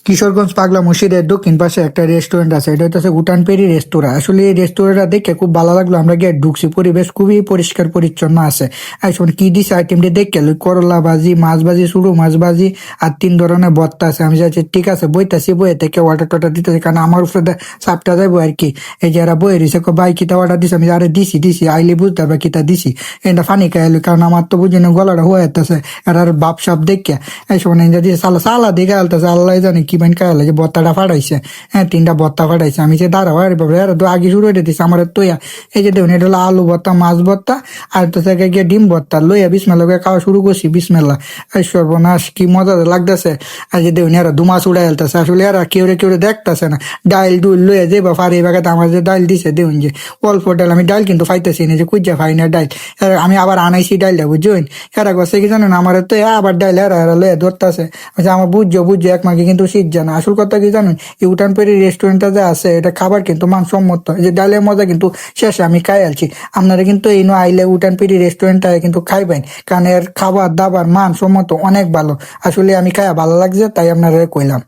কিশোরগঞ্জ পাগলা মসজিদের দক্ষিণ পাশে একটা রেস্টুরেন্ট আছে, এটা হচ্ছে উঠানপেরি রেস্তোরাঁ। আসলে এই রেস্তোরাঁটা দেখে খুব ভালো লাগলো। আমরা গিয়ে ঢুকছি, পরিবেশ খুবই পরিষ্কার পরিচ্ছন্ন আছে। এখন কি দিছে আইটেমটি দেখে করলা ভাজি, মাছ ভাজি, শুরু মাছ ভাজি আর 3 ধরনের ভর্তা আছে। আমি যাচ্ছি ঠিক আছে, বইতাছি, বইয়ে থেকে অর্ডার টর্ডার দিতেছি, কারণ আমার উপরে চাপটা যাবো আর কি। এই যে এরা বইয়ে রয়েছে, ভাই কিতা অর্ডার দিছে, আমি আরে দিছি আইলে বুঝতে পারবে কিতা দিছি। এটা ফানি খাইলি, কারণ আমার তো বুঝি না গলাটা হয়ে যেতেছে এরার বাপ সাপ দেখে। এই সময় দিয়েছে সালা সালা দেখে আলতেছে, আল্লাহ জানে কি বান খাইলে যে ভর্তাটা ফাটাইছে। হ্যাঁ, 3টা ভর্তা ফাটাইছে। আমি যে দাঁড়াও আরে বাবা, এরা তো আগে শুরু হয়ে দিচ্ছে আমার তোয়া। এই যে দেখুন, এটা হলো আলু ভর্তা, মাছ ভর্তা আর তো থেকে গিয়ে ডিম ভর্তা লইয়া বিসমেল্লা করে খাওয়া শুরু করছি। বিসমেল্লা, এই সর্বনাশ কি মজা লাগতেছে। আর যে দেখুন, এরা দুমাস উড়াই আলতেছে। আসলে এরা কেউ দেখতেছে না। ডাইল ডুল লইয়া যে বা ফারি বাগাতে আমার যে ডাইল দিছে, দেখুন যে অল্প ডাল, আমি ডাইল কিন্তু ফাইতেছি না, যে কুইজা ফাই না ডাইল। আমি আবার আনাইছি ডাইলটা, বুঝছেন। এরা করছে কি জানেন, আমার তো আবার ডাইল এরা লইয়া ধরতেছে। আমার বুঝছো এক মাকে কিন্তু শীত জানা। আসল কথা কি জানেন, এই উঠানপেরি রেস্টুরেন্টটা যে আছে, এটা খাবার কিন্তু মানসম্মত। এই যে ডালের মজা কিন্তু শেষে আমি খাই আলছি। আপনারা কিন্তু এই আইলে উঠানপেরি রেস্টুরেন্টটা কিন্তু খাইবেন, কারণ এর খাবার দাবার মানসম্মত অনেক ভালো। আসলে আমি খাই ভালো লাগছে, তাই আপনারা কইলাম।